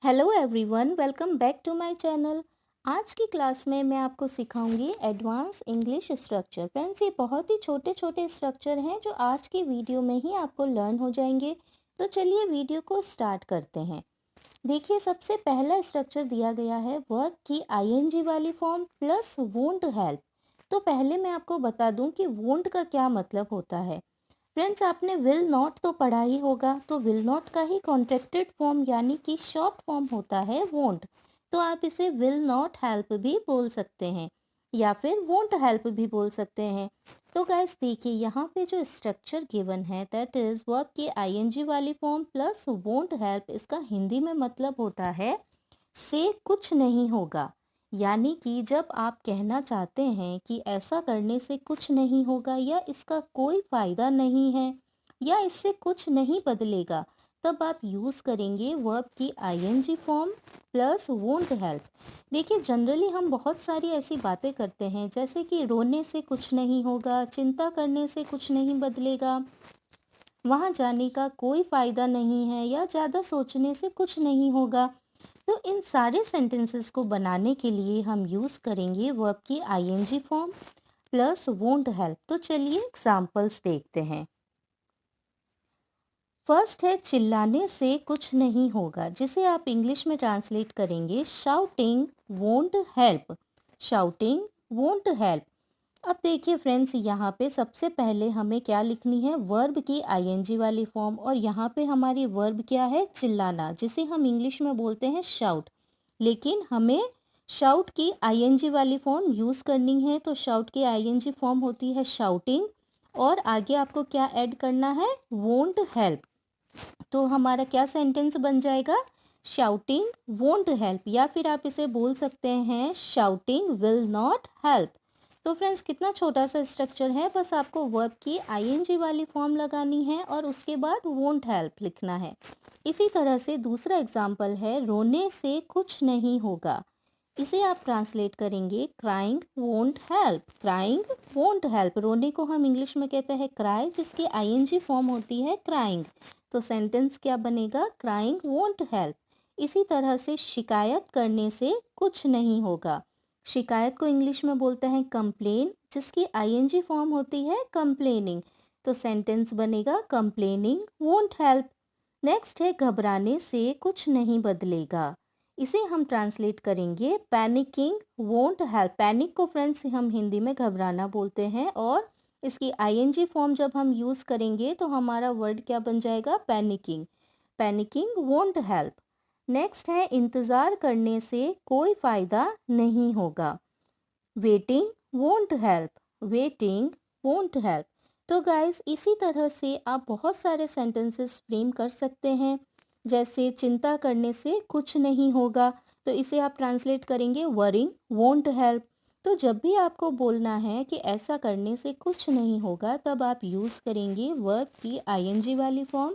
Hello everyone, welcome back to my channel. आज की class में मैं आपको सिखाऊंगी एडवांस इंग्लिश स्ट्रक्चर। फ्रेंड्स, ये बहुत ही छोटे छोटे स्ट्रक्चर हैं जो आज की वीडियो में ही आपको लर्न हो जाएंगे। तो चलिए वीडियो को स्टार्ट करते हैं। देखिए, सबसे पहला स्ट्रक्चर दिया गया है वर्ब की आईएनजी वाली फॉर्म प्लस वोंट हेल्प। तो पहले मैं आपको बता दूं कि वोंट का क्या मतलब होता है। फ्रेंड्स, आपने विल नॉट तो पढ़ा ही होगा। तो विल नॉट का ही कॉन्ट्रैक्टेड फॉर्म यानी कि शॉर्ट फॉर्म होता है वोंट। तो आप इसे विल नॉट हेल्प भी बोल सकते हैं या फिर वोंट हेल्प भी बोल सकते हैं। तो गाइस देखिए, यहाँ पे जो स्ट्रक्चर गिवन है दैट इज वर्ब की आईएनजी वाली फॉर्म प्लस वोंट हेल्प। इसका हिंदी में मतलब होता है से कुछ नहीं होगा। यानी कि जब आप कहना चाहते हैं कि ऐसा करने से कुछ नहीं होगा या इसका कोई फायदा नहीं है या इससे कुछ नहीं बदलेगा, तब आप यूज करेंगे वर्ब की ING form plus won't help. देखिए, जनरली हम बहुत सारी ऐसी बातें करते हैं जैसे कि रोने से कुछ नहीं होगा, चिंता करने से कुछ नहीं बदलेगा, वहां जाने का कोई फायदा नहीं है या ज्यादा सोचने से कुछ नहीं होगा। तो इन सारे सेंटेंसेस को बनाने के लिए हम यूज़ करेंगे वर्ब की ING form plus won't help. तो चलिए एग्जांपल्स देखते हैं। फर्स्ट है चिल्लाने से कुछ नहीं होगा, जिसे आप इंग्लिश में ट्रांसलेट करेंगे shouting won't help. Shouting won't help. अब देखिए फ्रेंड्स, यहाँ पे सबसे पहले हमें क्या लिखनी है, वर्ब की आईएनजी वाली फॉर्म। और यहाँ पे हमारी वर्ब क्या है, चिल्लाना, जिसे हम इंग्लिश में बोलते हैं शाउट। लेकिन हमें शाउट की आईएनजी वाली फॉर्म यूज़ करनी है। तो शाउट की आईएनजी फॉर्म होती है शाउटिंग, और आगे आपको क्या ऐड करना है, वोंट हेल्प। तो हमारा क्या सेंटेंस बन जाएगा, शाउटिंग वोंट हेल्प, या फिर आप इसे बोल सकते हैं शाउटिंग विल नॉट हेल्प। तो फ्रेंड्स, कितना छोटा सा स्ट्रक्चर है, बस आपको वर्ब की आईएनजी वाली फॉर्म लगानी है और उसके बाद वोंट हेल्प लिखना है। इसी तरह से दूसरा एग्जाम्पल है रोने से कुछ नहीं होगा। इसे आप ट्रांसलेट करेंगे crying won't help. Crying won't help, रोने को हम इंग्लिश में कहते हैं क्राई, जिसकी आईएनजी फॉर्म होती है क्राइंग। तो सेंटेंस क्या बनेगा, क्राइंग वोंट हेल्प। इसी तरह से शिकायत करने से कुछ नहीं होगा। शिकायत को इंग्लिश में बोलते हैं कंप्लेन, जिसकी आईएनजी फॉर्म होती है कंप्लेनिंग। तो सेंटेंस बनेगा कंप्लेनिंग वोंट हेल्प। नेक्स्ट है घबराने से कुछ नहीं बदलेगा। इसे हम ट्रांसलेट करेंगे पैनिकिंग वोंट हेल्प। पैनिक को फ्रेंड्स हम हिंदी में घबराना बोलते हैं, और इसकी आईएनजी फॉर्म जब हम यूज़ करेंगे तो हमारा वर्ड क्या बन जाएगा, panicking. Panicking won't help. Next है इंतज़ार करने से कोई फ़ायदा नहीं होगा। Waiting won't help. Waiting won't help. तो गाइस, इसी तरह से आप बहुत सारे सेंटेंसेस फ्रेम कर सकते हैं। जैसे चिंता करने से कुछ नहीं होगा, तो इसे आप ट्रांसलेट करेंगे वरिंग वोंट हेल्प। तो जब भी आपको बोलना है कि ऐसा करने से कुछ नहीं होगा, तब आप यूज़ करेंगे वर्ब की आईएनजी वाली फॉर्म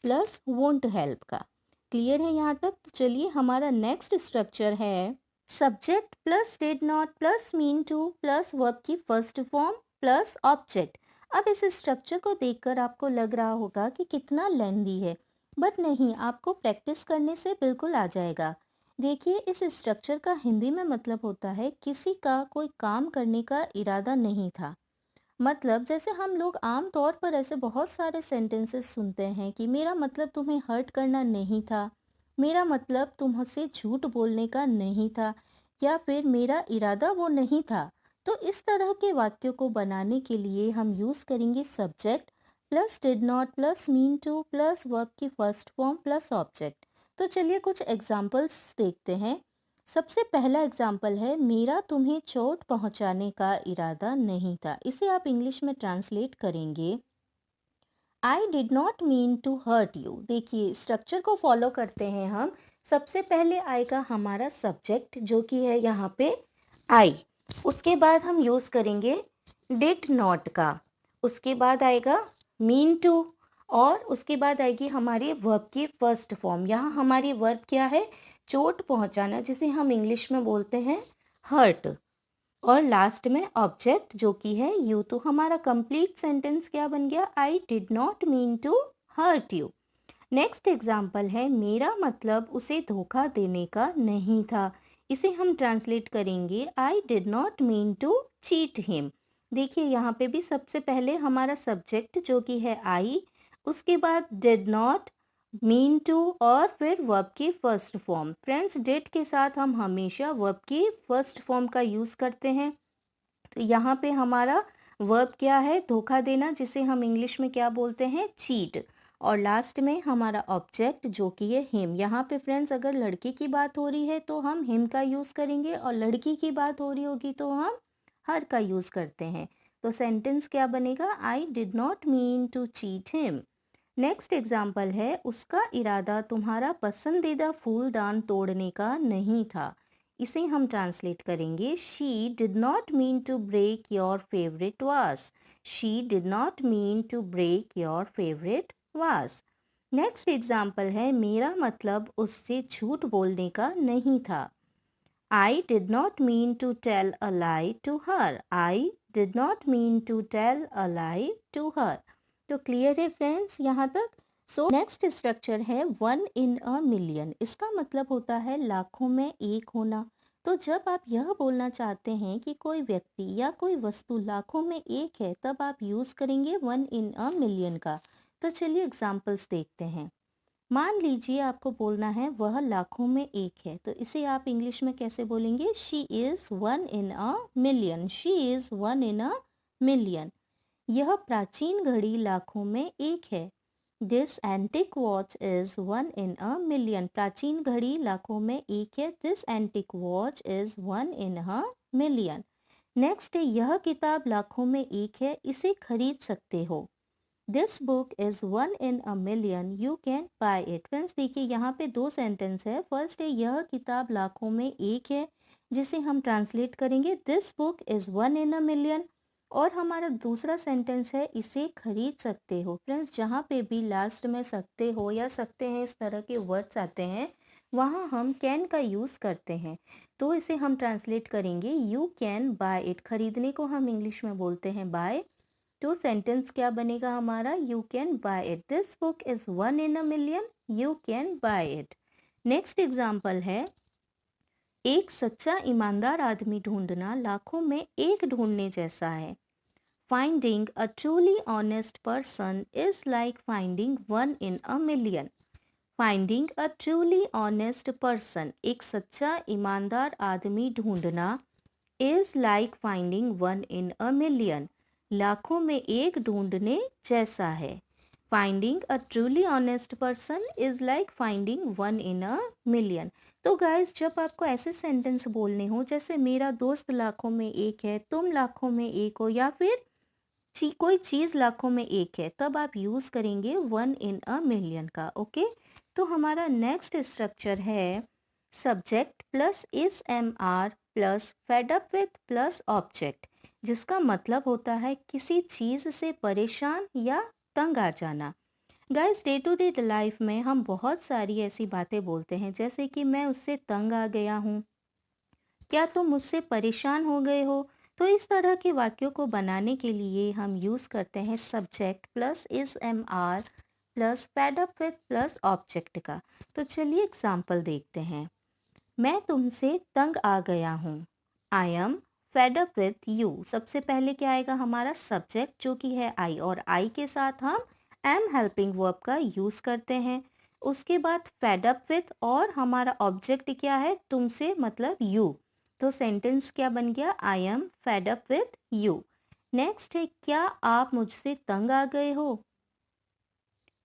प्लस वोंट हेल्प का। क्लियर है यहाँ तक? तो चलिए, हमारा नेक्स्ट स्ट्रक्चर है subject plus did not plus mean two plus verb की फर्स्ट फॉर्म प्लस ऑब्जेक्ट। अब इस स्ट्रक्चर को देखकर आपको लग रहा होगा कि कितना लेंदी है, बट नहीं, आपको प्रैक्टिस करने से बिल्कुल आ जाएगा। देखिए, इस स्ट्रक्चर का हिंदी में मतलब होता है किसी का कोई काम करने का इरादा नहीं था। मतलब जैसे हम लोग आम तौर पर ऐसे बहुत सारे सेंटेंसेस सुनते हैं कि मेरा मतलब तुम्हें हर्ट करना नहीं था, मेरा मतलब तुमसे झूठ बोलने का नहीं था, या फिर मेरा इरादा वो नहीं था। तो इस तरह के वाक्यों को बनाने के लिए हम यूज़ करेंगे subject plus did not plus mean two plus verb की फर्स्ट फॉर्म प्लस ऑब्जेक्ट। तो चलिए कुछ एग्जाम्पल्स देखते हैं। सबसे पहला एग्जाम्पल है मेरा तुम्हें चोट पहुंचाने का इरादा नहीं था। इसे आप इंग्लिश में ट्रांसलेट करेंगे I did not mean to hurt you. देखिए, स्ट्रक्चर को फॉलो करते हैं हम। सबसे पहले आएगा हमारा सब्जेक्ट, जो कि है यहाँ पे आई। उसके बाद हम यूज़ करेंगे डिड नॉट का। उसके बाद आएगा मीन टू, और उसके बाद आएगी हमारी वर्ब की फर्स्ट फॉर्म। यहाँ हमारी वर्ब क्या है, चोट पहुँचाना, जिसे हम इंग्लिश में बोलते हैं हर्ट। और लास्ट में ऑब्जेक्ट, जो कि है यू। तो हमारा कंप्लीट सेंटेंस क्या बन गया, I did not mean to hurt you. Next example है मेरा मतलब उसे धोखा देने का नहीं था। इसे हम ट्रांसलेट करेंगे I did not mean to cheat him. देखिए यहाँ पे भी सबसे पहले हमारा सब्जेक्ट जो कि है आई, उसके बाद डिड नॉट, मीन टू और फिर वर्ब की फर्स्ट फॉर्म। फ्रेंड्स डिड के साथ हम हमेशा वर्ब की फर्स्ट फॉर्म का यूज करते हैं। तो यहाँ पे हमारा वर्ब क्या है, धोखा देना, जिसे हम इंग्लिश में क्या बोलते हैं, चीट। और लास्ट में हमारा ऑब्जेक्ट जो कि है हिम। यहाँ पे फ्रेंड्स अगर लड़के की बात हो रही है तो हम हिम का यूज़ करेंगे, और लड़की की बात हो रही होगी तो हम हर का यूज़ करते हैं। तो सेंटेंस क्या बनेगा, I did not mean to cheat him. Next example है उसका इरादा तुम्हारा पसंदीदा फूलदान तोड़ने का नहीं था। इसे हम ट्रांसलेट करेंगे she did not mean to break your favourite vase. She did not mean to break your favourite vase. Next example है मेरा मतलब उससे झूठ बोलने का नहीं था। I did not mean to tell a lie to her. I did not mean to tell a lie to her. तो क्लियर है फ्रेंड्स यहाँ तक। सो नेक्स्ट स्ट्रक्चर है वन इन अ मिलियन। इसका मतलब होता है लाखों में एक होना। तो जब आप यह बोलना चाहते हैं कि कोई व्यक्ति या कोई वस्तु लाखों में एक है, तब आप यूज़ करेंगे वन इन अ मिलियन का। तो चलिए एग्जाम्पल्स देखते हैं। मान लीजिए आपको बोलना है वह लाखों में एक है, तो इसे आप इंग्लिश में कैसे बोलेंगे, she is one in a million. She is one in a million. यह प्राचीन घड़ी लाखों में एक है। This antique watch is one in a million. प्राचीन घड़ी लाखों में एक है। This antique watch is one in a million. Next है यह किताब लाखों में एक है, इसे खरीद सकते हो। This book is one in a million, you can buy it. Friends देखिए यहाँ पे दो सेंटेंस है। फर्स्ट है यह किताब लाखों में एक है, जिसे हम ट्रांसलेट करेंगे this book is one in a million. और हमारा दूसरा सेंटेंस है इसे खरीद सकते हो। फ्रेंड्स जहाँ पे भी लास्ट में सकते हो या सकते हैं इस तरह के वर्ड्स आते हैं, वहाँ हम कैन का यूज़ करते हैं। तो इसे हम ट्रांसलेट करेंगे यू कैन बाय इट। खरीदने को हम इंग्लिश में बोलते हैं बाय। तो सेंटेंस क्या बनेगा हमारा, you can buy it. This book is one in a million, you can buy it. Next example है एक सच्चा ईमानदार आदमी ढूंढना लाखों में एक ढूंढने जैसा है। Finding a truly honest person is like finding one in a million. Finding a truly honest person, एक सच्चा ईमानदार आदमी ढूंढना, is like finding one in a million, लाखों में एक ढूंढने जैसा है। Finding a truly honest person is like finding one in a million. तो गाइज जब आपको ऐसे सेंटेंस बोलने हो जैसे मेरा दोस्त लाखों में एक है, तुम लाखों में एक हो, या फिर कोई चीज़ लाखों में एक है, तब आप यूज़ करेंगे वन इन अ मिलियन का। ओके। तो हमारा नेक्स्ट स्ट्रक्चर है subject plus is am are plus fed up with plus object, जिसका मतलब होता है किसी चीज़ से परेशान या तंग आ जाना। Guys day to day life में हम बहुत सारी ऐसी बातें बोलते हैं जैसे कि मैं उससे तंग आ गया हूँ, क्या तुम मुझसे परेशान हो गए हो। तो इस तरह के वाक्यों को बनाने के लिए हम यूज़ करते हैं subject plus is am are plus fed up with plus object का। तो चलिए एग्जाम्पल देखते हैं। मैं तुमसे तंग आ गया हूँ। आई am fed up with you. सबसे पहले क्या आएगा, हमारा सब्जेक्ट जो कि है आई, और आई के साथ हम एम हेल्पिंग वर्ब का यूज़ करते हैं। उसके बाद फेड अप विथ, और हमारा ऑब्जेक्ट क्या है, तुमसे मतलब यू। तो सेंटेंस क्या बन गया, I am fed up with you. Next है क्या आप मुझसे तंग आ गए हो।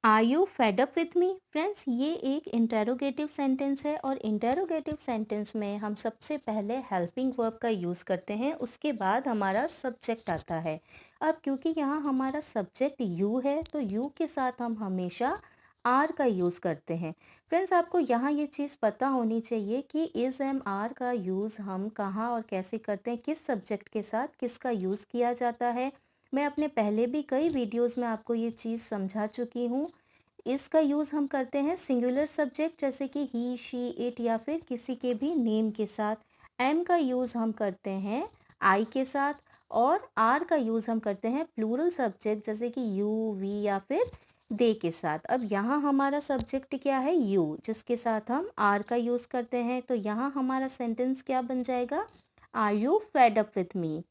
Are you fed up with me. Friends ये एक इंटेरोगेटिव सेंटेंस है, और इंटेरोगेटिव सेंटेंस में हम सबसे पहले हेल्पिंग वर्ब का यूज़ करते हैं, उसके बाद हमारा सब्जेक्ट आता है। अब क्योंकि यहाँ हमारा सब्जेक्ट यू है, तो यू के साथ हम हमेशा आर का यूज़ करते हैं। फ्रेंड्स आपको यहाँ ये चीज़ पता होनी चाहिए कि इज़ एम आर का यूज़ हम कहाँ और कैसे करते हैं, किस सब्जेक्ट के साथ किसका यूज़ किया जाता है। मैं अपने पहले भी कई वीडियोस में आपको ये चीज़ समझा चुकी हूँ। इसका यूज़ हम करते हैं सिंगुलर सब्जेक्ट जैसे कि ही शी इट, या फिर किसी के भी नेम के साथ। एम का यूज़ हम करते हैं आई के साथ, और आर का यूज़ हम करते हैं प्लूरल सब्जेक्ट जैसे कि यू वी या फिर दे के साथ। अब यहाँ हमारा सब्जेक्ट क्या है, यू, जिसके साथ हम आर का यूज़ करते हैं। तो यहाँ हमारा सेंटेंस क्या बन जाएगा, are you fed up with me.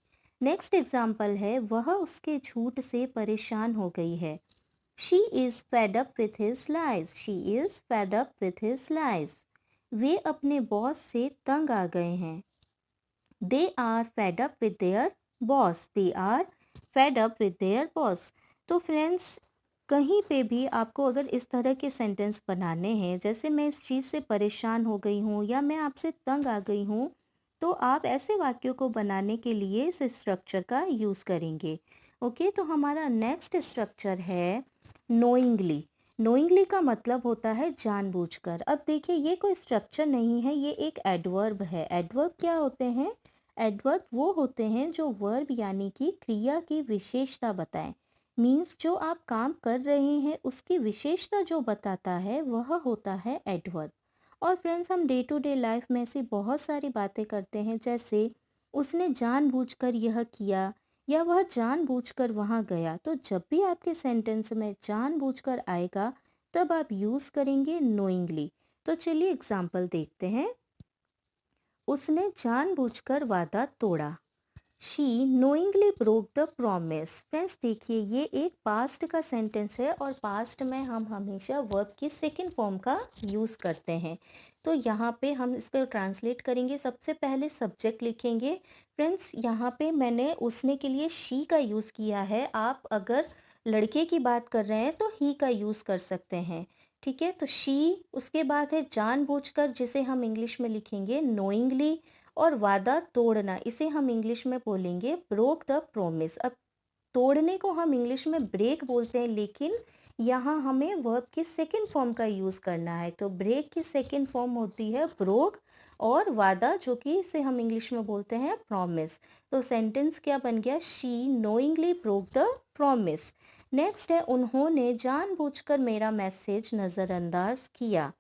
Next example है, वह उसके झूठ से परेशान हो गई है। She is fed up with his lies. She is fed up with his lies. वे अपने बॉस से तंग आ गए हैं। They are fed up with their boss. They are fed up with their boss. तो फ्रेंड्स, कहीं पे भी आपको अगर इस तरह के सेंटेंस बनाने हैं, जैसे मैं इस चीज़ से परेशान हो गई हूँ या मैं आपसे तंग आ गई हूँ, तो आप ऐसे वाक्यों को बनाने के लिए इस स्ट्रक्चर का यूज़ करेंगे। ओके, तो हमारा नेक्स्ट स्ट्रक्चर है नोइंगली। नोइंगली का मतलब होता है जानबूझकर। अब देखिए, ये कोई स्ट्रक्चर नहीं है, ये एक एडवर्ब है। एडवर्ब क्या होते हैं, एडवर्ब वो होते हैं जो वर्ब यानी कि क्रिया की विशेषता बताएं। मीन्स जो आप काम कर रहे हैं उसकी विशेषता जो बताता है वह होता है एडवर्ब। और फ्रेंड्स, हम डे टू डे लाइफ में ऐसी बहुत सारी बातें करते हैं, जैसे उसने जानबूझकर यह किया या वह जानबूझकर वहाँ गया। तो जब भी आपके सेंटेंस में जानबूझकर आएगा तब आप यूज़ करेंगे नोइंगली। तो चलिए एग्जाम्पल देखते हैं। उसने जानबूझकर वादा तोड़ा। She knowingly broke the promise. Friends देखिए, ये एक पास्ट का सेंटेंस है और पास्ट में हम हमेशा वर्ब की सेकंड फॉर्म का यूज़ करते हैं। तो यहाँ पे हम इसको ट्रांसलेट करेंगे। सबसे पहले सब्जेक्ट लिखेंगे। फ्रेंड्स, यहाँ पे मैंने उसने के लिए शी का यूज़ किया है। आप अगर लड़के की बात कर रहे हैं तो ही का यूज़ कर सकते हैं। ठीक है, तो शी, उसके बाद है जानबूझकर, जिसे हम इंग्लिश में लिखेंगे नोइंगली, और वादा तोड़ना, इसे हम इंग्लिश में बोलेंगे ब्रोक द प्रोमिस। अब तोड़ने को हम इंग्लिश में ब्रेक बोलते हैं, लेकिन यहाँ हमें वर्ब की सेकंड फॉर्म का यूज़ करना है। तो ब्रेक की सेकंड फॉर्म होती है ब्रोक, और वादा जो कि इसे हम इंग्लिश में बोलते हैं प्रॉमिस। तो सेंटेंस क्या बन गया, she knowingly broke the promise. Next है, उन्होंने जानबूझकर मेरा मैसेज नज़रअंदाज किया।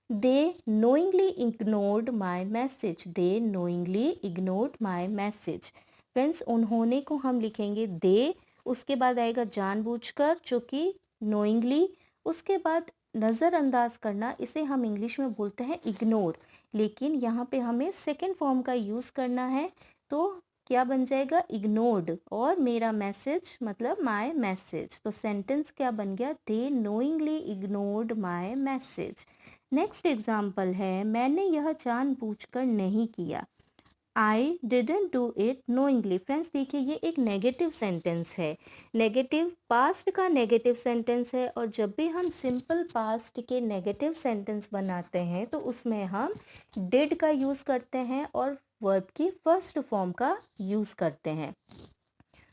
They knowingly ignored my message. They knowingly ignored my message. Friends, उन्होंने को हम लिखेंगे दे, उसके बाद आएगा जानबूझकर जो कि नोइंगली, उसके बाद नज़रअंदाज करना, इसे हम इंग्लिश में बोलते हैं इग्नोर, लेकिन यहाँ पे हमें सेकेंड फॉर्म का यूज़ करना है। तो क्या बन जाएगा, इग्नोर्ड, और मेरा मैसेज मतलब माई मैसेज। तो सेंटेंस क्या बन गया, they knowingly ignored my message. Next example है, मैंने यह जानबूझकर नहीं किया। I didn't do it knowingly. Friends देखिए, ये एक नेगेटिव सेंटेंस है। नेगेटिव, पास्ट का नेगेटिव सेंटेंस है, और जब भी हम सिंपल पास्ट के नेगेटिव सेंटेंस बनाते हैं तो उसमें हम डिड का यूज़ करते हैं और वर्ब की फर्स्ट फॉर्म का यूज़ करते हैं।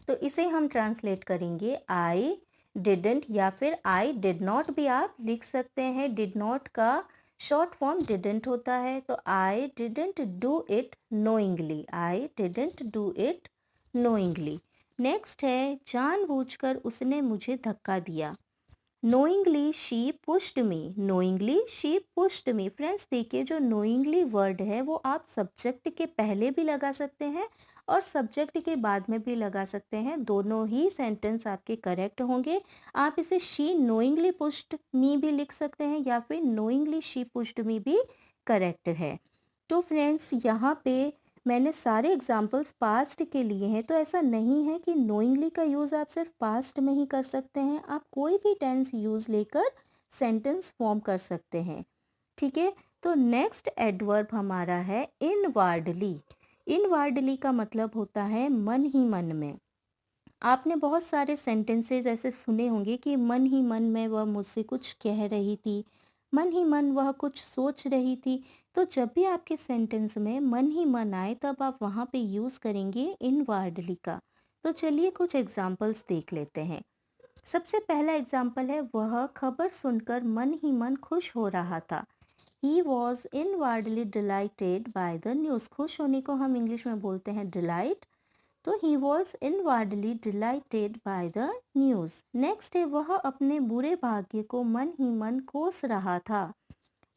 तो इसे हम ट्रांसलेट करेंगे आई डिडंट, या फिर आई डिड नॉट भी आप लिख सकते हैं। डिड नॉट का शॉर्ट फॉर्म डिडंट होता है। तो I didn't do it knowingly. I didn't do it knowingly. Next है, जानबूझकर उसने मुझे धक्का दिया। Knowingly she pushed me. Knowingly she pushed me. Friends देखिए, जो नोइंगली वर्ड है वो आप सब्जेक्ट के पहले भी लगा सकते हैं और सब्जेक्ट के बाद में भी लगा सकते हैं। दोनों ही सेंटेंस आपके करेक्ट होंगे। आप इसे शी नोइंगली पुश्ड मी भी लिख सकते हैं या फिर नोइंगली शी पुश्ड मी भी करेक्ट है। तो फ्रेंड्स, यहाँ पे मैंने सारे एग्जाम्पल्स पास्ट के लिए हैं। तो ऐसा नहीं है कि नोइंगली का यूज़ आप सिर्फ पास्ट में ही कर सकते हैं, आप कोई भी टेंस यूज़ लेकर सेंटेंस फॉर्म कर सकते हैं। ठीक है, तो नेक्स्ट एडवर्ब हमारा है इनवार्डली। इनवार्डली का मतलब होता है मन ही मन में। आपने बहुत सारे सेंटेंसेस ऐसे सुने होंगे कि मन ही मन में वह मुझसे कुछ कह रही थी, मन ही मन वह कुछ सोच रही थी। तो जब भी आपके सेंटेंस में मन ही मन आए तब आप वहाँ पे यूज़ करेंगे इनवार्डली का। तो चलिए कुछ एग्जाम्पल्स देख लेते हैं। सबसे पहला एग्जाम्पल है, वह खबर सुनकर मन ही मन खुश हो रहा था। He was inwardly dilated by the news. खुश होने को हम इंग्लिश में बोलते हैं डिलाइट। तो he was inwardly dilated by the news. Next है, वह अपने बुरे भाग्य को मन ही मन कोस रहा था।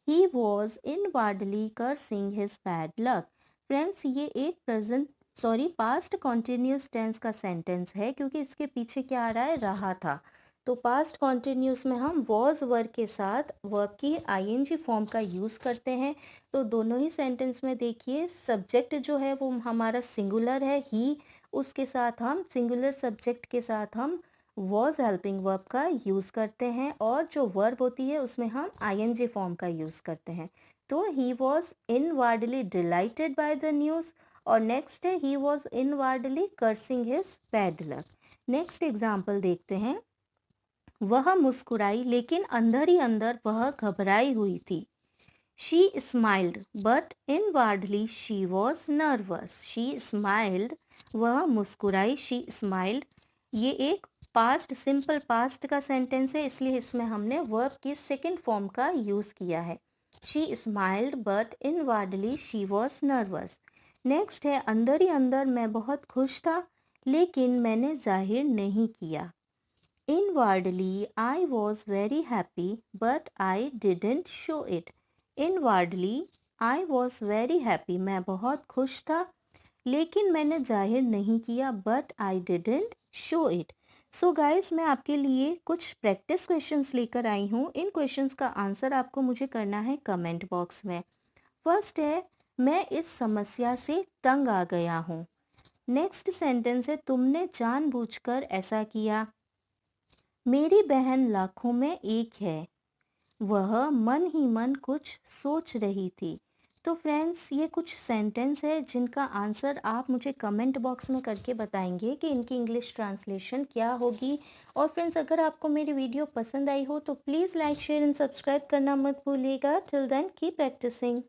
He was inwardly cursing his bad luck. Friends, ये एक पास्ट कॉन्टिन्यूस टेंस का सेंटेंस है, क्योंकि इसके पीछे क्या आ रहा है, रहा था। तो पास्ट कॉन्टिन्यूस में हम वॉज वर्ब के साथ वर्ब की आईएनजी फॉर्म का यूज़ करते हैं। तो दोनों ही सेंटेंस में देखिए सब्जेक्ट जो है वो हमारा सिंगुलर है ही, उसके साथ हम सिंगुलर सब्जेक्ट के साथ हम वॉज हेल्पिंग वर्ब का यूज़ करते हैं, और जो वर्ब होती है उसमें हम आईएनजी फॉर्म का यूज़ करते हैं। तो he was inwardly dilated by the news, और नेक्स्ट है he was inwardly cursing his bad luck. Next example देखते हैं। वह मुस्कुराई लेकिन अंदर ही अंदर वह घबराई हुई थी। She smiled but inwardly she was nervous. She smiled, वह मुस्कुराई, शी स्माइल्ड। ये एक पास्ट सिंपल पास्ट का सेंटेंस है, इसलिए इसमें हमने वर्ब की सेकंड फॉर्म का यूज़ किया है। She smiled but inwardly she was nervous. Next है अंदर ही अंदर मैं बहुत खुश था लेकिन मैंने जाहिर नहीं किया। Inwardly, I was very happy, but I didn't show it. Inwardly, I was very happy. मैं बहुत खुश था, लेकिन मैंने जाहिर नहीं किया, but I didn't show it. So guys, मैं आपके लिए कुछ प्रैक्टिस क्वेश्चंस लेकर आई हूँ। इन क्वेश्चंस का आंसर आपको मुझे करना है कमेंट बॉक्स में। फर्स्ट है, मैं इस समस्या से तंग आ गया हूँ। नेक्स्ट सेंटेंस है, तुमने जानबूझकर ऐसा किया। मेरी बहन लाखों में एक है। वह मन ही मन कुछ सोच रही थी। तो फ्रेंड्स, ये कुछ सेंटेंस है जिनका आंसर आप मुझे कमेंट बॉक्स में करके बताएंगे कि इनकी इंग्लिश ट्रांसलेशन क्या होगी। और फ्रेंड्स, अगर आपको मेरी वीडियो पसंद आई हो तो please like share and subscribe करना मत भूलिएगा। Till then keep practising.